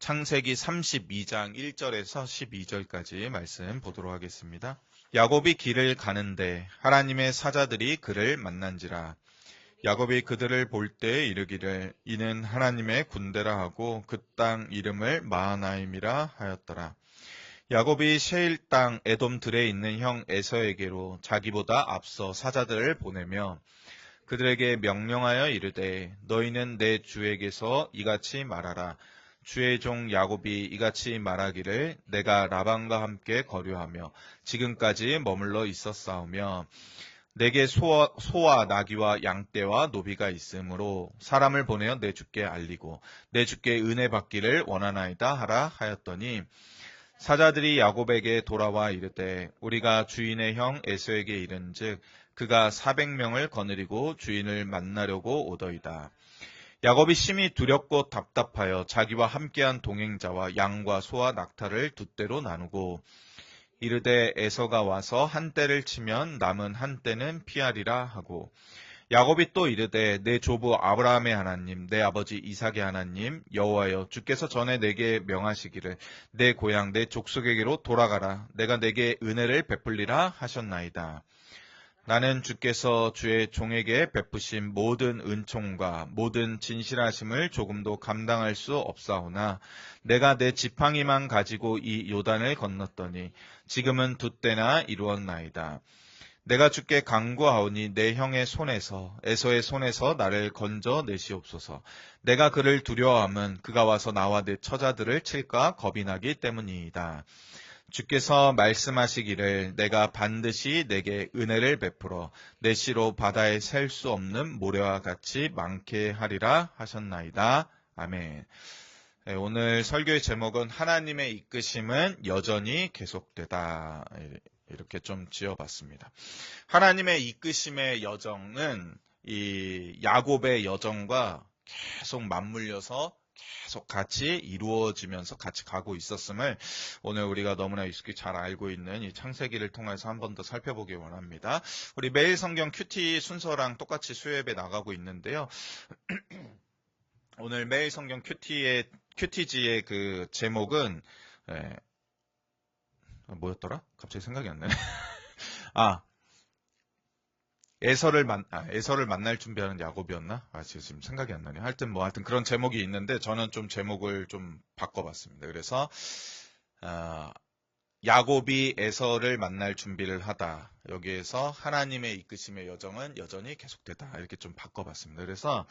창세기 32장 1절에서 12절까지 말씀 보도록 하겠습니다. 야곱이 길을 가는데 하나님의 사자들이 그를 만난지라. 야곱이 그들을 볼 때 이르기를 이는 하나님의 군대라 하고 그 땅 이름을 마하나임이라 하였더라. 야곱이 세일 땅 에돔 들에 있는 형 에서에게로 자기보다 앞서 사자들을 보내며 그들에게 명령하여 이르되 너희는 내 주에게서 이같이 말하라. 주의 종 야곱이 이같이 말하기를 내가 라반과 함께 거류하며 지금까지 머물러 있었사오며 내게 소와 나귀와 양떼와 노비가 있으므로 사람을 보내어 내 주께 알리고 내 주께 은혜 받기를 원하나이다 하라 하였더니 사자들이 야곱에게 돌아와 이르되 우리가 주인의 형 에서에게 이른즉 그가 400명을 거느리고 주인을 만나려고 오더이다. 야곱이 심히 두렵고 답답하여 자기와 함께한 동행자와 양과 소와 낙타를 두 떼로 나누고 이르되 에서가 와서 한 떼를 치면 남은 한 떼는 피하리라 하고 야곱이 또 이르되 내 조부 아브라함의 하나님 내 아버지 이삭의 하나님 여호와여 주께서 전에 내게 명하시기를 내 고향 내 족속에게로 돌아가라 내가 내게 은혜를 베풀리라 하셨나이다. 나는 주께서 주의 종에게 베푸신 모든 은총과 모든 진실하심을 조금도 감당할 수 없사오나 내가 내 지팡이만 가지고 이 요단을 건넜더니 지금은 두 때나 이루었나이다. 내가 주께 간구하오니 내 형의 손에서 에서의 손에서 나를 건져 내시옵소서. 내가 그를 두려워함은 그가 와서 나와 내 처자들을 칠까 겁이 나기 때문이이다. 주께서 말씀하시기를 내가 반드시 내게 은혜를 베풀어 내 씨로 바다에 셀 수 없는 모래와 같이 많게 하리라 하셨나이다. 아멘. 네, 오늘 설교의 제목은 하나님의 이끄심은 여전히 계속되다. 이렇게 좀 지어봤습니다. 하나님의 이끄심의 여정은 이 야곱의 여정과 계속 맞물려서 계속 같이 이루어지면서 같이 가고 있었음을 오늘 우리가 너무나 익숙히 잘 알고 있는 이 창세기를 통해서 한 번 더 살펴보기 원합니다. 우리 매일 성경 큐티 순서랑 똑같이 수요예배 나가고 있는데요. 오늘 매일 성경 큐티지의 그 제목은 뭐였더라? 갑자기 생각이 안 나네. 에서를 만날 준비하는 야곱이었나? 지금 생각이 안 나네. 하여튼 그런 제목이 있는데 저는 좀 제목을 좀 바꿔봤습니다. 그래서 야곱이 에서를 만날 준비를 하다. 여기에서 하나님의 이끄심의 여정은 여전히 계속되다. 이렇게 좀 바꿔봤습니다. 그래서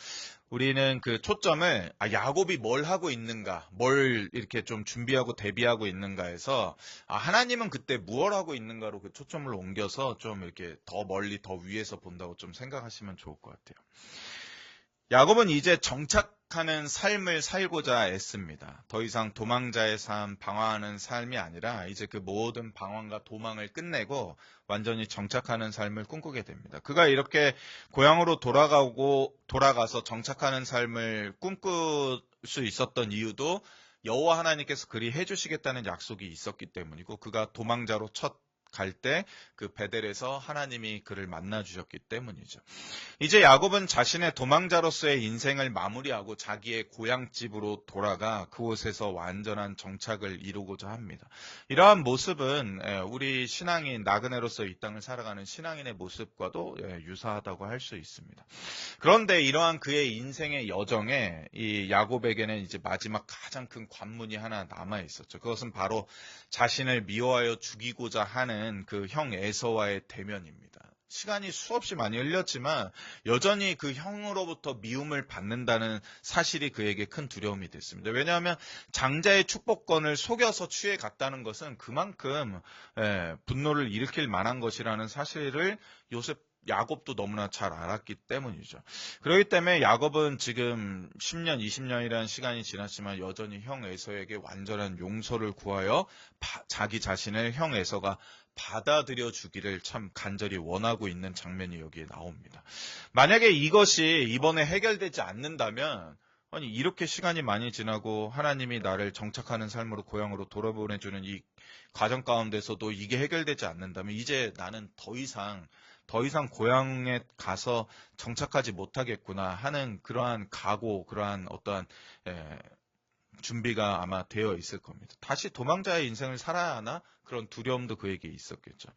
우리는 그 초점을 야곱이 뭘 하고 있는가, 뭘 이렇게 좀 준비하고 대비하고 있는가에서 하나님은 그때 무엇 하고 있는가로 그 초점을 옮겨서 좀 이렇게 더 멀리 더 위에서 본다고 좀 생각하시면 좋을 것 같아요. 야곱은 이제 정착하는 삶을 살고자 애씁니다. 더 이상 도망자의 삶, 방황하는 삶이 아니라 이제 그 모든 방황과 도망을 끝내고 완전히 정착하는 삶을 꿈꾸게 됩니다. 그가 이렇게 고향으로 돌아가서 정착하는 삶을 꿈꿀 수 있었던 이유도 여호와 하나님께서 그리 해주시겠다는 약속이 있었기 때문이고 그가 도망자로 갈 때 그 베델에서 하나님이 그를 만나 주셨기 때문이죠. 이제 야곱은 자신의 도망자로서의 인생을 마무리하고 자기의 고향집으로 돌아가 그곳에서 완전한 정착을 이루고자 합니다. 이러한 모습은 우리 신앙인 나그네로서 이 땅을 살아가는 신앙인의 모습과도 유사하다고 할 수 있습니다. 그런데 이러한 그의 인생의 여정에 이 야곱에게는 이제 마지막 가장 큰 관문이 하나 남아 있었죠. 그것은 바로 자신을 미워하여 죽이고자 하는 그 형 에서와의 대면입니다. 시간이 수없이 많이 흘렸지만 여전히 그 형으로부터 미움을 받는다는 사실이 그에게 큰 두려움이 됐습니다. 왜냐하면 장자의 축복권을 속여서 취해갔다는 것은 그만큼 분노를 일으킬 만한 것이라는 사실을 야곱도 너무나 잘 알았기 때문이죠. 그렇기 때문에 야곱은 지금 10년, 20년이라는 시간이 지났지만 여전히 형 에서에게 완전한 용서를 구하여 자기 자신을 형 에서가 받아들여 주기를 참 간절히 원하고 있는 장면이 여기에 나옵니다. 만약에 이것이 이번에 해결되지 않는다면 이렇게 시간이 많이 지나고 하나님이 나를 정착하는 삶으로 고향으로 돌아보내주는 이 과정 가운데서도 이게 해결되지 않는다면 이제 나는 더 이상 고향에 가서 정착하지 못하겠구나 하는 그러한 각오, 그러한 어떠한 준비가 아마 되어 있을 겁니다. 다시 도망자의 인생을 살아야 하나? 그런 두려움도 그에게 있었겠죠.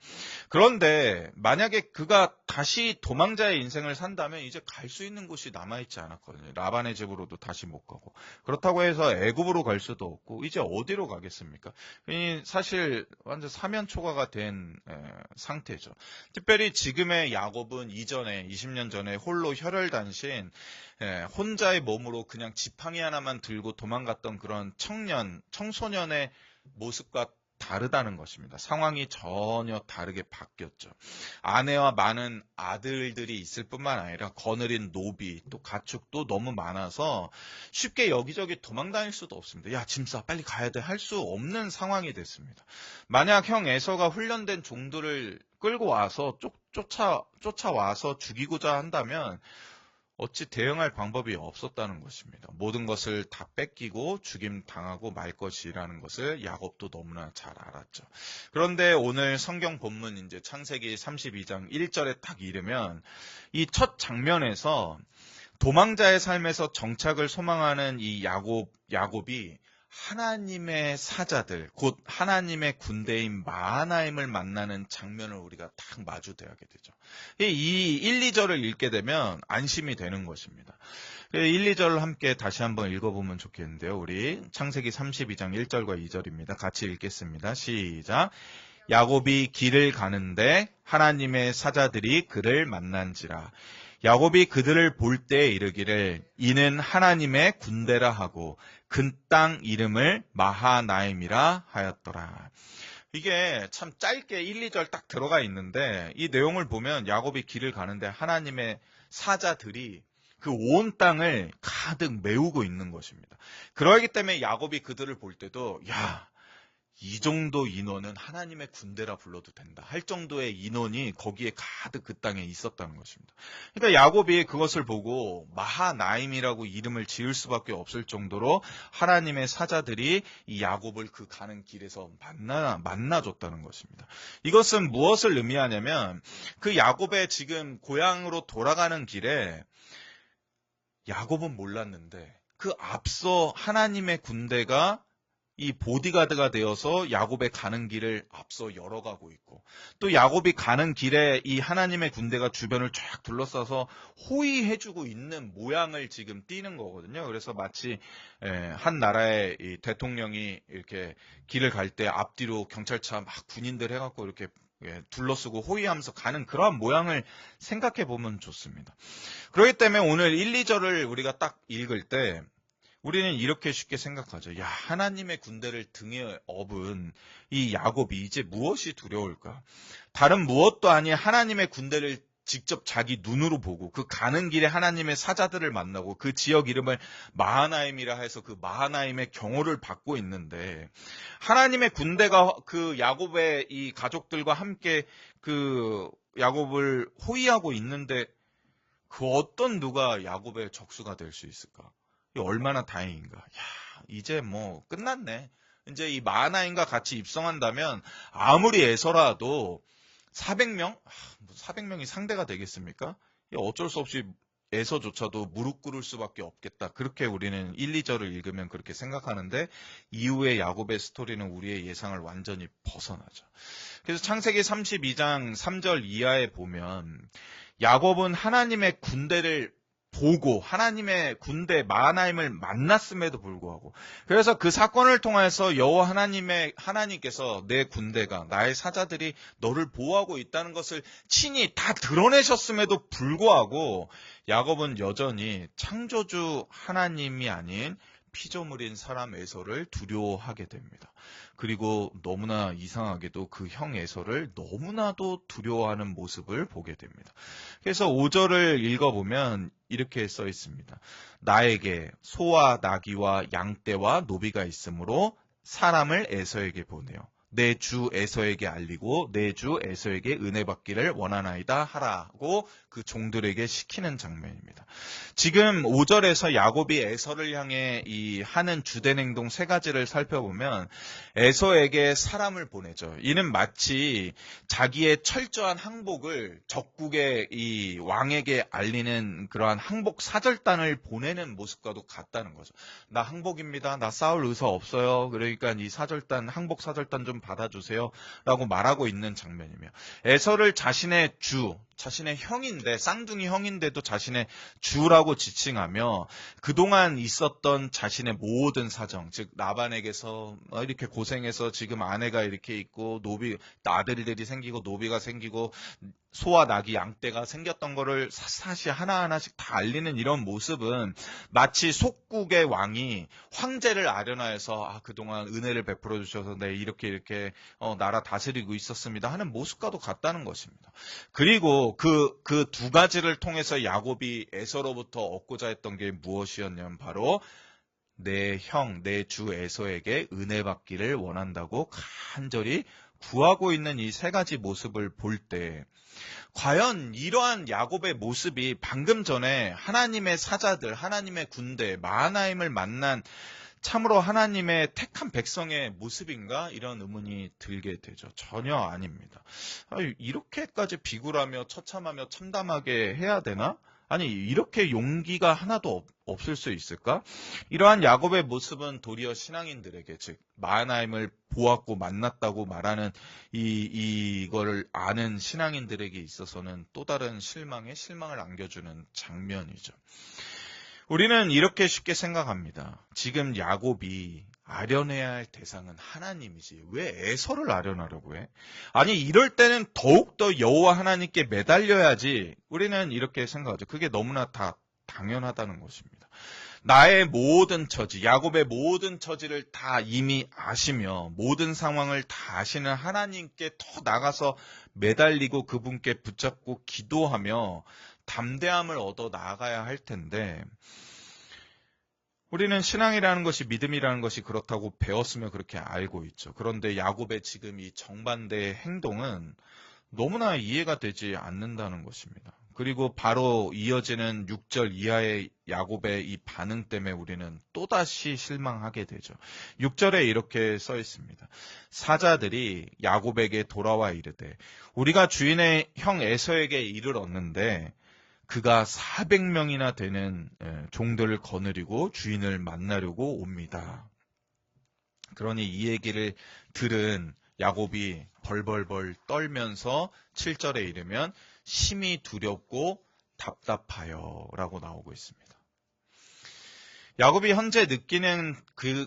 그런데 만약에 그가 다시 도망자의 인생을 산다면 이제 갈 수 있는 곳이 남아있지 않았거든요. 라반의 집으로도 다시 못 가고. 그렇다고 해서 애굽으로 갈 수도 없고 이제 어디로 가겠습니까? 사실 완전 사면초가가 된 상태죠. 특별히 지금의 야곱은 이전에 20년 전에 홀로 혈혈단신 혼자의 몸으로 그냥 지팡이 하나만 들고 도망갔던 그런 청소년의 모습과 다르다는 것입니다. 상황이 전혀 다르게 바뀌었죠. 아내와 많은 아들들이 있을 뿐만 아니라 거느린 노비 또 가축도 너무 많아서 쉽게 여기저기 도망 다닐 수도 없습니다. 야, 짐 싸, 빨리 가야 돼 할 수 없는 상황이 됐습니다. 만약 형 에서가 훈련된 종들을 끌고 와서 쫓아와서 죽이고자 한다면 어찌 대응할 방법이 없었다는 것입니다. 모든 것을 다 뺏기고 죽임 당하고 말 것이라는 것을 야곱도 너무나 잘 알았죠. 그런데 오늘 성경 본문 이제 창세기 32장 1절에 딱 이르면 이 첫 장면에서 도망자의 삶에서 정착을 소망하는 이 야곱이 하나님의 사자들, 곧 하나님의 군대인 마하나임을 만나는 장면을 우리가 딱 마주대하게 되죠. 이 1, 2절을 읽게 되면 안심이 되는 것입니다. 1, 2절을 함께 다시 한번 읽어보면 좋겠는데요. 우리 창세기 32장 1절과 2절입니다. 같이 읽겠습니다. 시작. 야곱이 길을 가는데 하나님의 사자들이 그를 만난지라. 야곱이 그들을 볼 때 이르기를 이는 하나님의 군대라 하고 그 땅 이름을 마하나임이라 하였더라. 이게 참 짧게 1, 2절 딱 들어가 있는데 이 내용을 보면 야곱이 길을 가는데 하나님의 사자들이 그 온 땅을 가득 메우고 있는 것입니다. 그러기 때문에 야곱이 그들을 볼 때도 이 정도 인원은 하나님의 군대라 불러도 된다 할 정도의 인원이 거기에 가득 그 땅에 있었다는 것입니다. 그러니까 야곱이 그것을 보고 마하나임이라고 이름을 지을 수밖에 없을 정도로 하나님의 사자들이 이 야곱을 그 가는 길에서 만나줬다는 것입니다. 이것은 무엇을 의미하냐면 그 야곱의 지금 고향으로 돌아가는 길에 야곱은 몰랐는데 그 앞서 하나님의 군대가 이 보디가드가 되어서 야곱의 가는 길을 앞서 열어가고 있고 또 야곱이 가는 길에 이 하나님의 군대가 주변을 쫙 둘러싸서 호위해주고 있는 모양을 지금 띄는 거거든요. 그래서 마치 한 나라의 이 대통령이 이렇게 길을 갈 때 앞뒤로 경찰차 막 군인들 해갖고 이렇게 둘러쓰고 호위하면서 가는 그러한 모양을 생각해 보면 좋습니다. 그렇기 때문에 오늘 1, 2절을 우리가 딱 읽을 때 우리는 이렇게 쉽게 생각하죠. 하나님의 군대를 등에 업은 이 야곱이 이제 무엇이 두려울까? 다른 무엇도 아닌 하나님의 군대를 직접 자기 눈으로 보고 그 가는 길에 하나님의 사자들을 만나고 그 지역 이름을 마하나임이라 해서 그 마하나임의 경호를 받고 있는데 하나님의 군대가 그 야곱의 이 가족들과 함께 그 야곱을 호위하고 있는데 그 어떤 누가 야곱의 적수가 될 수 있을까? 얼마나 다행인가. 이제 뭐 끝났네. 이제 이 마하나임과 같이 입성한다면 아무리 에서라도 400명? 400명이 상대가 되겠습니까? 어쩔 수 없이 에서조차도 무릎 꿇을 수밖에 없겠다. 그렇게 우리는 1, 2절을 읽으면 그렇게 생각하는데 이후의 야곱의 스토리는 우리의 예상을 완전히 벗어나죠. 그래서 창세기 32장 3절 이하에 보면 야곱은 하나님의 군대를 보고 하나님의 군대 마하나임을 만났음에도 불구하고 그래서 그 사건을 통해서 여호와 하나님께서 내 군대가 나의 사자들이 너를 보호하고 있다는 것을 친히 다 드러내셨음에도 불구하고 야곱은 여전히 창조주 하나님이 아닌 피조물인 사람 에서를 두려워하게 됩니다. 그리고 너무나 이상하게도 그 형 에서를 너무나도 두려워하는 모습을 보게 됩니다. 그래서 5절을 읽어보면 이렇게 써 있습니다. 나에게 소와 나귀와 양떼와 노비가 있으므로 사람을 에서에게 보내요. 내 주 에서에게 알리고 내 주 에서에게 은혜 받기를 원하나이다 하라고 그 종들에게 시키는 장면입니다. 지금 5절에서 야곱이 에서를 향해 이 하는 주된 행동 세 가지를 살펴보면 에서에게 사람을 보내죠. 이는 마치 자기의 철저한 항복을 적국의 이 왕에게 알리는 그러한 항복 사절단을 보내는 모습과도 같다는 거죠. 나 항복입니다. 나 싸울 의사 없어요. 그러니까 이 사절단, 항복 사절단 좀 받아주세요. 라고 말하고 있는 장면이며, 에서를 자신의 주, 자신의 형인데, 쌍둥이 형인데도 자신의 주라고 지칭하며 그동안 있었던 자신의 모든 사정, 즉 라반에게서 이렇게 고생해서 지금 아내가 이렇게 있고 아들들이 생기고 노비가 생기고 소와 낙이 양떼가 생겼던 거를 사사시 하나하나씩 다 알리는 이런 모습은 마치 속국의 왕이 황제를 아련하여서 그동안 은혜를 베풀어 주셔서 이렇게 나라 다스리고 있었습니다 하는 모습과도 같다는 것입니다. 그리고 그 두 가지를 통해서 야곱이 에서로부터 얻고자 했던 게 무엇이었냐면 바로 내 형, 내 주 에서에게 은혜 받기를 원한다고 간절히 구하고 있는 이 세 가지 모습을 볼 때 과연 이러한 야곱의 모습이 방금 전에 하나님의 사자들, 하나님의 군대, 마하나임을 만난 참으로 하나님의 택한 백성의 모습인가? 이런 의문이 들게 되죠. 전혀 아닙니다. 이렇게까지 비굴하며 처참하며 참담하게 해야 되나? 아니 이렇게 용기가 하나도 없을 수 있을까? 이러한 야곱의 모습은 도리어 신앙인들에게, 즉 마하나임을 보았고 만났다고 말하는 이거를 아는 신앙인들에게 있어서는 또 다른 실망을 안겨주는 장면이죠. 우리는 이렇게 쉽게 생각합니다. 지금 야곱이 아련해야 할 대상은 하나님이지 왜 에서를 아련하려고 해? 아니 이럴 때는 더욱더 여호와 하나님께 매달려야지, 우리는 이렇게 생각하죠. 그게 너무나 다 당연하다는 것입니다. 나의 모든 처지, 야곱의 모든 처지를 다 이미 아시며 모든 상황을 다 아시는 하나님께 더 나가서 매달리고 그분께 붙잡고 기도하며 담대함을 얻어 나아가야 할 텐데, 우리는 신앙이라는 것이, 믿음이라는 것이 그렇다고 배웠으며 그렇게 알고 있죠. 그런데 야곱의 지금 이 정반대의 행동은 너무나 이해가 되지 않는다는 것입니다. 그리고 바로 이어지는 6절 이하의 야곱의 이 반응 때문에 우리는 또다시 실망하게 되죠. 6절에 이렇게 써 있습니다. 사자들이 야곱에게 돌아와 이르되 우리가 주인의 형 에서에게 이르렀는데 그가 400명이나 되는 종들을 거느리고 주인을 만나려고 옵니다. 그러니 이 얘기를 들은 야곱이 벌벌벌 떨면서 7절에 이르면 심히 두렵고 답답하여 라고 나오고 있습니다. 야곱이 현재 느끼는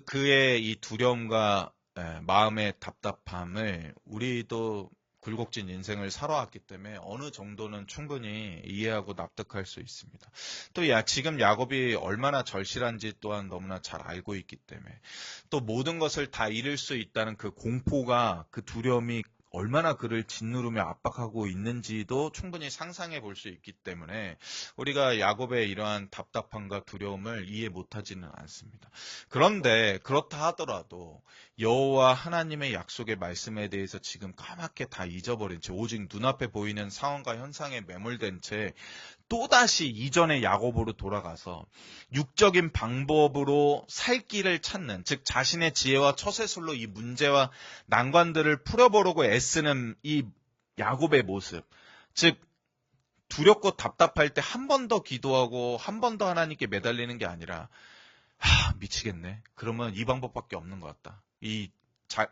그의 이 두려움과 마음의 답답함을 우리도 굴곡진 인생을 살아왔기 때문에 어느 정도는 충분히 이해하고 납득할 수 있습니다. 또 지금 야곱이 얼마나 절실한지 또한 너무나 잘 알고 있기 때문에, 또 모든 것을 다 잃을 수 있다는 그 공포가, 그 두려움이 얼마나 그를 짓누르며 압박하고 있는지도 충분히 상상해 볼 수 있기 때문에 우리가 야곱의 이러한 답답함과 두려움을 이해 못하지는 않습니다. 그런데 그렇다 하더라도 여호와 하나님의 약속의 말씀에 대해서 지금 까맣게 다 잊어버린 채, 오직 눈앞에 보이는 상황과 현상에 매몰된 채 또다시 이전의 야곱으로 돌아가서 육적인 방법으로 살 길을 찾는, 즉 자신의 지혜와 처세술로 이 문제와 난관들을 풀어보려고 애쓰는 이 야곱의 모습, 즉 두렵고 답답할 때 한 번 더 기도하고 한 번 더 하나님께 매달리는 게 아니라 미치겠네, 그러면 이 방법밖에 없는 것 같다,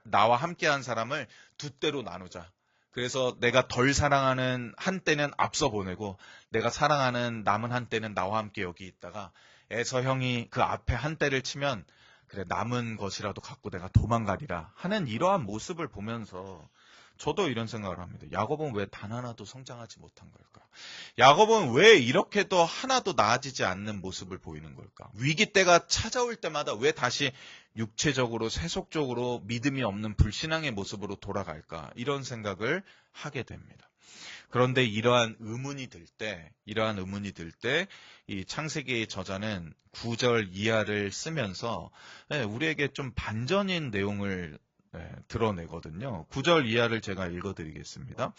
나와 함께한 사람을 두 때로 나누자. 그래서 내가 덜 사랑하는 한때는 앞서 보내고 내가 사랑하는 남은 한때는 나와 함께 여기 있다가 에서 형이 그 앞에 한때를 치면 그래 남은 것이라도 갖고 내가 도망가리라 하는 이러한 모습을 보면서 저도 이런 생각을 합니다. 야곱은 왜 단 하나도 성장하지 못한 걸까? 야곱은 왜 이렇게도 하나도 나아지지 않는 모습을 보이는 걸까? 위기 때가 찾아올 때마다 왜 다시 육체적으로 세속적으로 믿음이 없는 불신앙의 모습으로 돌아갈까? 이런 생각을 하게 됩니다. 그런데 이러한 의문이 들 때 이 창세기의 저자는 9절 이하를 쓰면서 우리에게 좀 반전인 내용을 드러내거든요. 9절 이하를 제가 읽어드리겠습니다.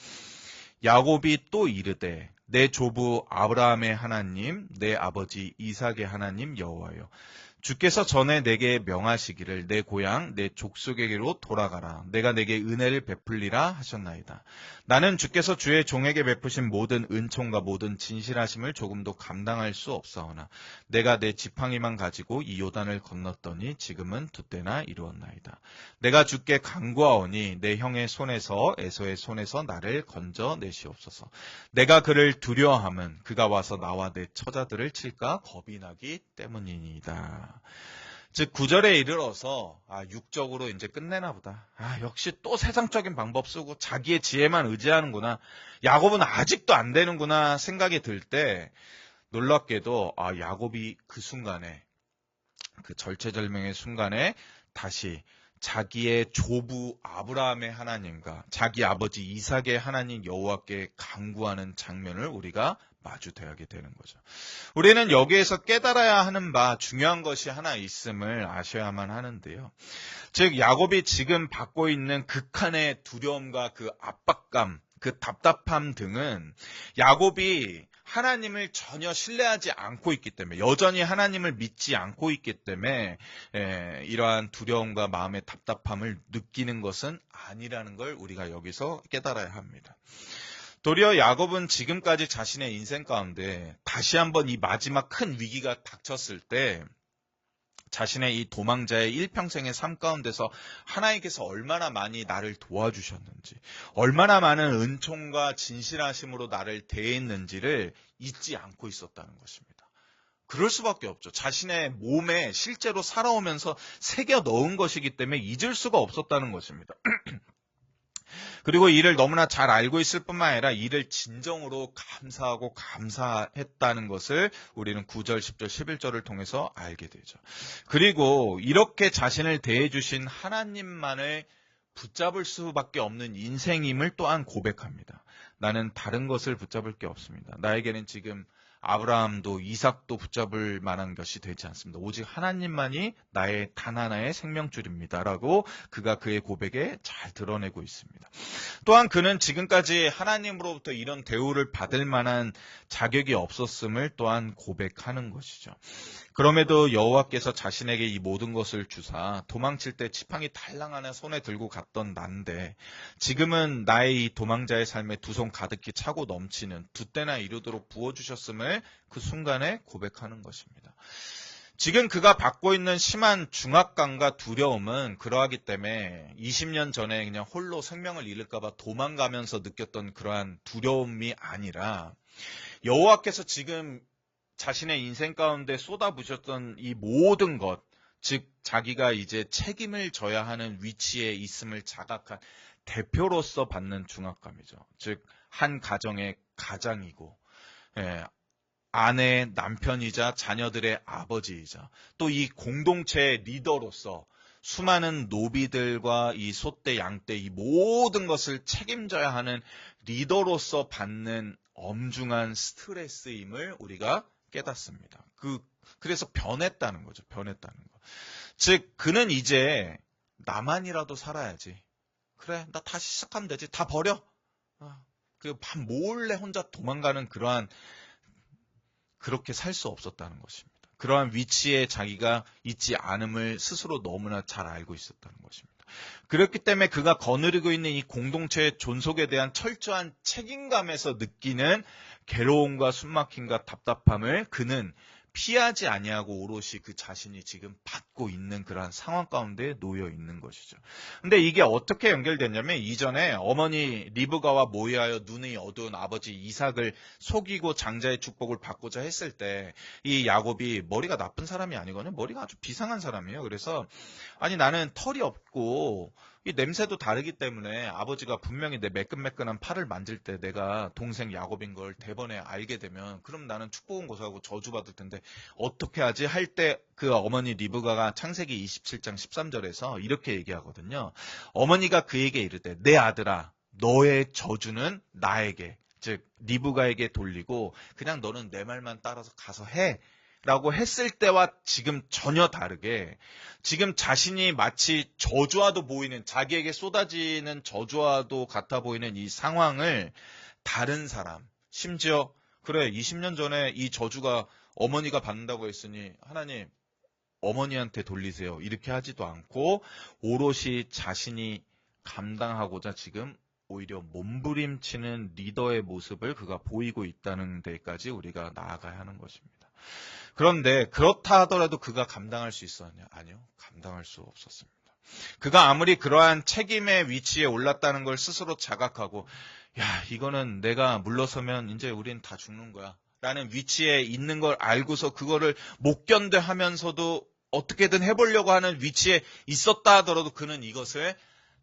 야곱이 또 이르되 내 조부 아브라함의 하나님 내 아버지 이삭의 하나님 여호와여 주께서 전에 내게 명하시기를 내 고향 내 족속에게로 돌아가라 내가 내게 은혜를 베풀리라 하셨나이다. 나는 주께서 주의 종에게 베푸신 모든 은총과 모든 진실하심을 조금도 감당할 수 없사오나 내가 내 지팡이만 가지고 이 요단을 건넜더니 지금은 두 때나 이루었나이다. 내가 주께 간구하오니 내 형의 손에서 에서의 손에서 나를 건져내시옵소서. 내가 그를 두려워함은 그가 와서 나와 내 처자들을 칠까 겁이 나기 때문이니이다. 즉 9절에 이르러서 육적으로 이제 끝내나 보다. 역시 또 세상적인 방법 쓰고 자기의 지혜만 의지하는구나. 야곱은 아직도 안 되는구나 생각이 들 때 놀랍게도 야곱이 그 순간에 그 절체절명의 순간에 다시 자기의 조부 아브라함의 하나님과 자기 아버지 이삭의 하나님 여호와께 간구하는 장면을 우리가 마주대하게 되는 거죠. 우리는 여기에서 깨달아야 하는 바 중요한 것이 하나 있음을 아셔야만 하는데요. 즉 야곱이 지금 받고 있는 극한의 두려움과 그 압박감, 그 답답함 등은 야곱이 하나님을 전혀 신뢰하지 않고 있기 때문에 여전히 하나님을 믿지 않고 있기 때문에 이러한 두려움과 마음의 답답함을 느끼는 것은 아니라는 걸 우리가 여기서 깨달아야 합니다. 도리어 야곱은 지금까지 자신의 인생 가운데 다시 한번 이 마지막 큰 위기가 닥쳤을 때 자신의 이 도망자의 일평생의 삶 가운데서 하나님께서 얼마나 많이 나를 도와주셨는지, 얼마나 많은 은총과 진실하심으로 나를 대했는지를 잊지 않고 있었다는 것입니다. 그럴 수밖에 없죠. 자신의 몸에 실제로 살아오면서 새겨 넣은 것이기 때문에 잊을 수가 없었다는 것입니다. 그리고 이를 너무나 잘 알고 있을 뿐만 아니라 이를 진정으로 감사하고 감사했다는 것을 우리는 9절, 10절, 11절을 통해서 알게 되죠. 그리고 이렇게 자신을 대해주신 하나님만을 붙잡을 수밖에 없는 인생임을 또한 고백합니다. 나는 다른 것을 붙잡을 게 없습니다. 나에게는 지금 아브라함도 이삭도 붙잡을 만한 것이 되지 않습니다. 오직 하나님만이 나의 단 하나의 생명줄입니다. 라고 그가 그의 고백에 잘 드러내고 있습니다. 또한 그는 지금까지 하나님으로부터 이런 대우를 받을 만한 자격이 없었음을 또한 고백하는 것이죠. 그럼에도 여호와께서 자신에게 이 모든 것을 주사 도망칠 때 지팡이 달랑 하나 손에 들고 갔던 난데 지금은 나의 이 도망자의 삶에 두 손 가득히 차고 넘치는 두 때나 이루도록 부어주셨음을 그 순간에 고백하는 것입니다. 지금 그가 받고 있는 심한 중압감과 두려움은 그러하기 때문에 20년 전에 그냥 홀로 생명을 잃을까봐 도망가면서 느꼈던 그러한 두려움이 아니라 여호와께서 지금 자신의 인생 가운데 쏟아부으셨던 이 모든 것, 즉 자기가 이제 책임을 져야 하는 위치에 있음을 자각한 대표로서 받는 중압감이죠. 즉 한 가정의 가장이고 아내, 남편이자 자녀들의 아버지이자 또 이 공동체의 리더로서 수많은 노비들과 이 소떼, 양떼 이 모든 것을 책임져야 하는 리더로서 받는 엄중한 스트레스임을 우리가 깨닫습니다. 그래서 변했다는 거죠. 변했다는 거. 즉 그는 이제 나만이라도 살아야지. 그래, 나 다시 시작하면 되지. 다 버려. 그 밤 몰래 혼자 도망가는 그렇게 살 수 없었다는 것입니다. 그러한 위치에 자기가 있지 않음을 스스로 너무나 잘 알고 있었다는 것입니다. 그렇기 때문에 그가 거느리고 있는 이 공동체의 존속에 대한 철저한 책임감에서 느끼는 괴로움과 숨막힘과 답답함을 그는 피하지 아니하고 오롯이 그 자신이 지금 받고 있는 그러한 상황 가운데 놓여 있는 것이죠. 근데 이게 어떻게 연결됐냐면 이전에 어머니 리브가와 모의하여 눈이 어두운 아버지 이삭을 속이고 장자의 축복을 받고자 했을 때 이 야곱이 머리가 나쁜 사람이 아니거든요. 머리가 아주 비상한 사람이에요. 그래서 아니 나는 털이 없고 이 냄새도 다르기 때문에 아버지가 분명히 내 매끈매끈한 팔을 만질 때 내가 동생 야곱인 걸 대번에 알게 되면 그럼 나는 축복은 고사하고 저주받을 텐데 어떻게 하지? 할 때 그 어머니 리브가가 창세기 27장 13절에서 이렇게 얘기하거든요. 어머니가 그에게 이르되 내 아들아 너의 저주는 나에게 즉 리브가에게 돌리고 그냥 너는 내 말만 따라서 가서 해. 라고 했을 때와 지금 전혀 다르게 지금 자신이 마치 저주와도 보이는 자기에게 쏟아지는 저주와도 같아 보이는 이 상황을 다른 사람, 심지어 그래 20년 전에 이 저주가 어머니가 받는다고 했으니 하나님 어머니한테 돌리세요. 이렇게 하지도 않고 오롯이 자신이 감당하고자 지금 오히려 몸부림치는 리더의 모습을 그가 보이고 있다는 데까지 우리가 나아가야 하는 것입니다. 그런데 그렇다 하더라도 그가 감당할 수 있었냐? 아니요. 감당할 수 없었습니다. 그가 아무리 그러한 책임의 위치에 올랐다는 걸 스스로 자각하고 야 이거는 내가 물러서면 이제 우린 다 죽는 거야 라는 위치에 있는 걸 알고서 그거를 못 견뎌 하면서도 어떻게든 해보려고 하는 위치에 있었다 하더라도 그는 이것을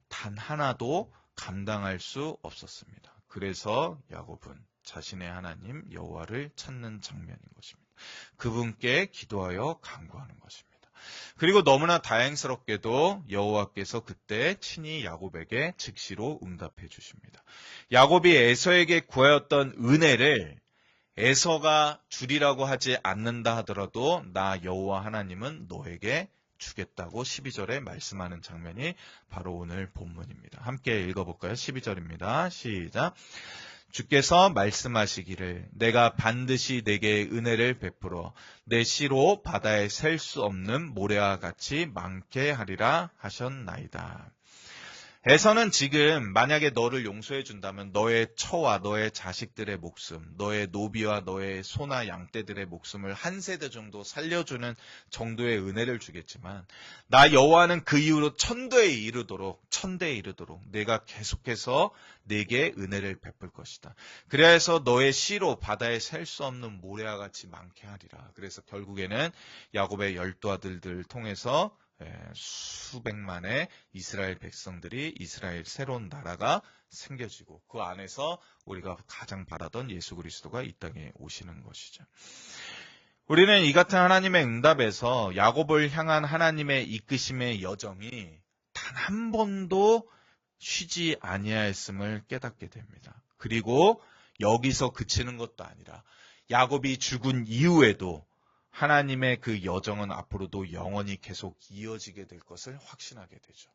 단 하나도 감당할 수 없었습니다. 그래서 야곱은 자신의 하나님 여호와를 찾는 장면인 것입니다. 그분께 기도하여 간구하는 것입니다. 그리고 너무나 다행스럽게도 여호와께서 그때 친히 야곱에게 즉시로 응답해 주십니다. 야곱이 에서에게 구하였던 은혜를 에서가 주리라고 하지 않는다 하더라도 나 여호와 하나님은 너에게 주겠다고 12절에 말씀하는 장면이 바로 오늘 본문입니다. 함께 읽어볼까요? 12절입니다. 시작. 주께서 말씀하시기를 내가 반드시 내게 은혜를 베풀어 내 씨로 바다에 셀 수 없는 모래와 같이 많게 하리라 하셨나이다. 에서는 지금 만약에 너를 용서해 준다면 너의 처와 너의 자식들의 목숨, 너의 노비와 너의 소나 양떼들의 목숨을 한 세대 정도 살려주는 정도의 은혜를 주겠지만 나 여호와는 그 이후로 천대에 이르도록 내가 계속해서 네게 은혜를 베풀 것이다. 그래서 너의 씨로 바다에 셀 수 없는 모래와 같이 많게 하리라. 그래서 결국에는 야곱의 12 아들들을 통해서 수백만의 이스라엘 백성들이 이스라엘 새로운 나라가 생겨지고 그 안에서 우리가 가장 바라던 예수 그리스도가 이 땅에 오시는 것이죠. 우리는 이 같은 하나님의 응답에서 야곱을 향한 하나님의 이끄심의 여정이 단 한 번도 쉬지 아니하였음을 깨닫게 됩니다. 그리고 여기서 그치는 것도 아니라 야곱이 죽은 이후에도 하나님의 그 여정은 앞으로도 영원히 계속 이어지게 될 것을 확신하게 되죠.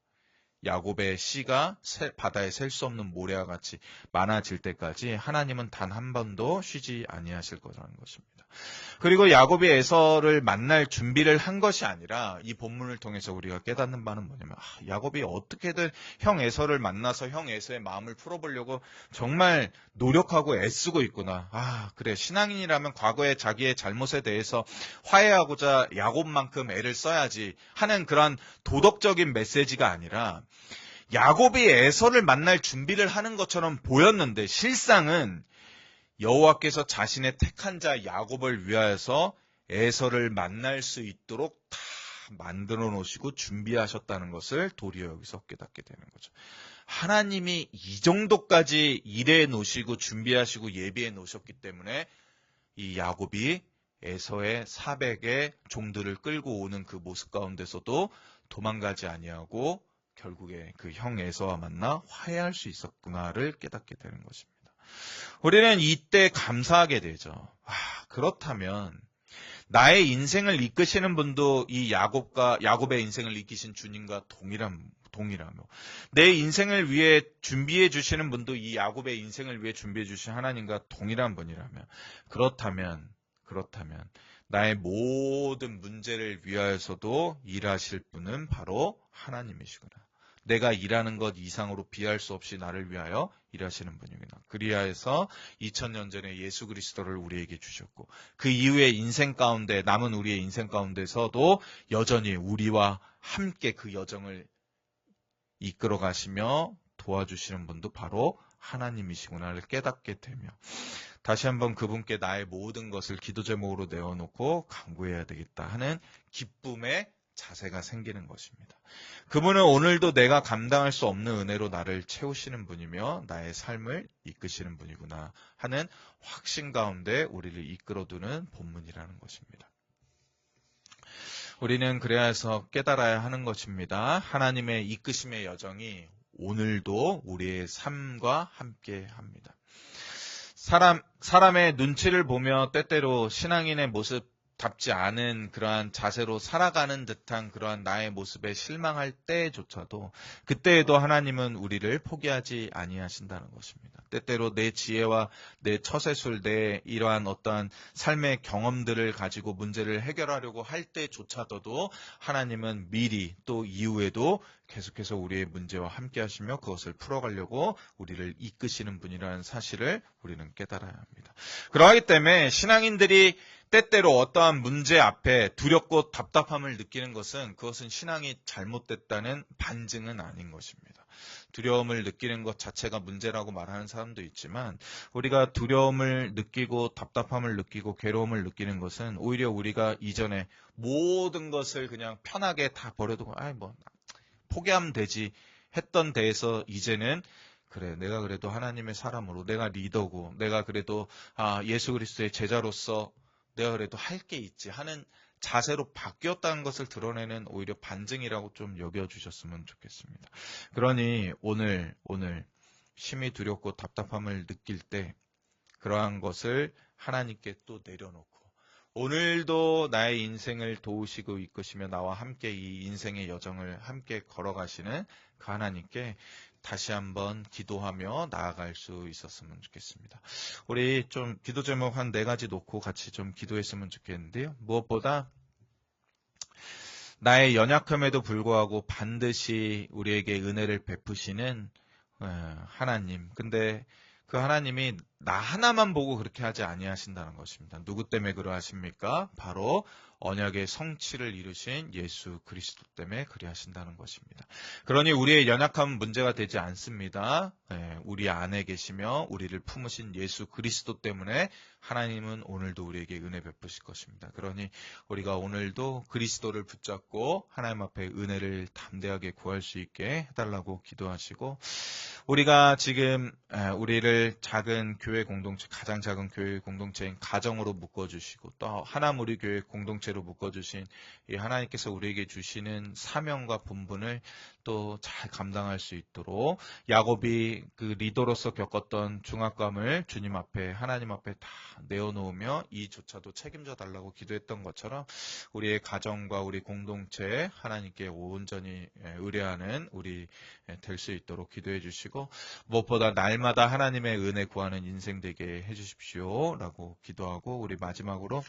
야곱의 씨가 바다에 셀 수 없는 모래와 같이 많아질 때까지 하나님은 단 한 번도 쉬지 아니하실 거라는 것입니다. 그리고 야곱이 에서를 만날 준비를 한 것이 아니라 이 본문을 통해서 우리가 깨닫는 바는 뭐냐면 야곱이 어떻게든 형 에서를 만나서 형 에서의 마음을 풀어보려고 정말 노력하고 애쓰고 있구나. 그래 신앙인이라면 과거에 자기의 잘못에 대해서 화해하고자 야곱만큼 애를 써야지 하는 그런 도덕적인 메시지가 아니라 야곱이 에서를 만날 준비를 하는 것처럼 보였는데 실상은 여호와께서 자신의 택한 자 야곱을 위하여서 에서를 만날 수 있도록 다 만들어 놓으시고 준비하셨다는 것을 도리어 여기서 깨닫게 되는 거죠. 하나님이 이 정도까지 일해 놓으시고 준비하시고 예비해 놓으셨기 때문에 이 야곱이 에서의 400의 종들을 끌고 오는 그 모습 가운데서도 도망가지 아니하고 결국에 그 형 에서와 만나 화해할 수 있었구나를 깨닫게 되는 것입니다. 우리는 이때 감사하게 되죠. 그렇다면 나의 인생을 이끄시는 분도 이 야곱의 인생을 이끄신 주님과 동일하며 내 인생을 위해 준비해 주시는 분도 이 야곱의 인생을 위해 준비해 주신 하나님과 동일한 분이라면 그렇다면 나의 모든 문제를 위하여서도 일하실 분은 바로 하나님이시구나. 내가 일하는 것 이상으로 비할 수 없이 나를 위하여 일하시는 분이구나. 그리하여서 2000년 전에 예수 그리스도를 우리에게 주셨고 그 이후의 인생 가운데 남은 우리의 인생 가운데서도 여전히 우리와 함께 그 여정을 이끌어 가시며 도와주시는 분도 바로 하나님이시구나를 깨닫게 되며 다시 한번 그분께 나의 모든 것을 기도 제목으로 내어놓고 간구해야 되겠다 하는 기쁨의 자세가 생기는 것입니다. 그분은 오늘도 내가 감당할 수 없는 은혜로 나를 채우시는 분이며 나의 삶을 이끄시는 분이구나 하는 확신 가운데 우리를 이끌어두는 본문이라는 것입니다. 우리는 그래서 깨달아야 하는 것입니다. 하나님의 이끄심의 여정이 오늘도 우리의 삶과 함께 합니다. 사람의 눈치를 보며 때때로 신앙인의 모습 답지 않은 그러한 자세로 살아가는 듯한 그러한 나의 모습에 실망할 때조차도 그때에도 하나님은 우리를 포기하지 아니하신다는 것입니다. 때때로 내 지혜와 내 처세술, 내 이러한 어떠한 삶의 경험들을 가지고 문제를 해결하려고 할 때조차도 하나님은 미리 또 이후에도 계속해서 우리의 문제와 함께 하시며 그것을 풀어가려고 우리를 이끄시는 분이라는 사실을 우리는 깨달아야 합니다. 그러하기 때문에 신앙인들이 때때로 어떠한 문제 앞에 두렵고 답답함을 느끼는 것은 그것은 신앙이 잘못됐다는 반증은 아닌 것입니다. 두려움을 느끼는 것 자체가 문제라고 말하는 사람도 있지만 우리가 두려움을 느끼고 답답함을 느끼고 괴로움을 느끼는 것은 오히려 우리가 이전에 모든 것을 그냥 편하게 다 버려두고 포기하면 되지 했던 데에서 이제는 그래, 내가 그래도 하나님의 사람으로, 내가 리더고, 내가 그래도 예수 그리스도의 제자로서 내가 그래도 할 게 있지 하는 자세로 바뀌었다는 것을 드러내는 오히려 반증이라고 좀 여겨주셨으면 좋겠습니다. 그러니 오늘 심히 두렵고 답답함을 느낄 때 그러한 것을 하나님께 또 내려놓고 오늘도 나의 인생을 도우시고 이끄시며 나와 함께 이 인생의 여정을 함께 걸어가시는 그 하나님께 다시 한번 기도하며 나아갈 수 있었으면 좋겠습니다. 우리 좀 기도 제목 한 4가지 놓고 같이 좀 기도했으면 좋겠는데요. 무엇보다 나의 연약함에도 불구하고 반드시 우리에게 은혜를 베푸시는 하나님. 근데 그 하나님이 나 하나만 보고 그렇게 하지 아니하신다는 것입니다. 누구 때문에 그러하십니까? 바로 언약의 성취를 이루신 예수 그리스도 때문에 그리하신다는 것입니다. 그러니 우리의 연약함은 문제가 되지 않습니다. 우리 안에 계시며 우리를 품으신 예수 그리스도 때문에 하나님은 오늘도 우리에게 은혜 베푸실 것입니다. 그러니 우리가 오늘도 그리스도를 붙잡고 하나님 앞에 은혜를 담대하게 구할 수 있게 해달라고 기도하시고 우리가 지금 우리를 작은 교회 공동체, 가장 작은 교회 공동체인 가정으로 묶어주시고 또 하나무리 교회 공동체로 묶어주신 이 하나님께서 우리에게 주시는 사명과 본분을 또 잘 감당할 수 있도록 야곱이 그 리더로서 겪었던 중압감을 주님 앞에 하나님 앞에 다 내어놓으며 이조차도 책임져 달라고 기도했던 것처럼 우리의 가정과 우리 공동체에 하나님께 온전히 의뢰하는 우리 될 수 있도록 기도해 주시고 무엇보다 날마다 하나님의 은혜 구하는 인생 되게 해주십시오 라고 기도하고 우리 마지막으로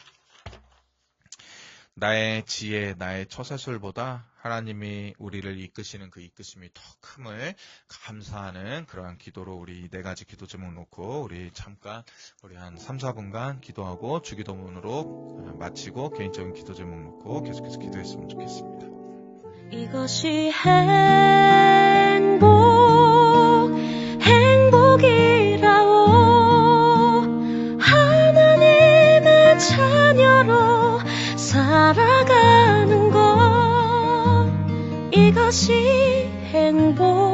나의 지혜, 나의 처세술보다 하나님이 우리를 이끄시는 그 이끄심이 더 큼을 감사하는 그러한 기도로 우리 4가지 기도 제목 놓고 우리 잠깐 우리 한 3, 4분간 기도하고 주기도문으로 마치고 개인적인 기도 제목 놓고 계속해서 기도했으면 좋겠습니다. 이것이 행복이라오 하나님의 자녀로 살아가는 것 이것이 행복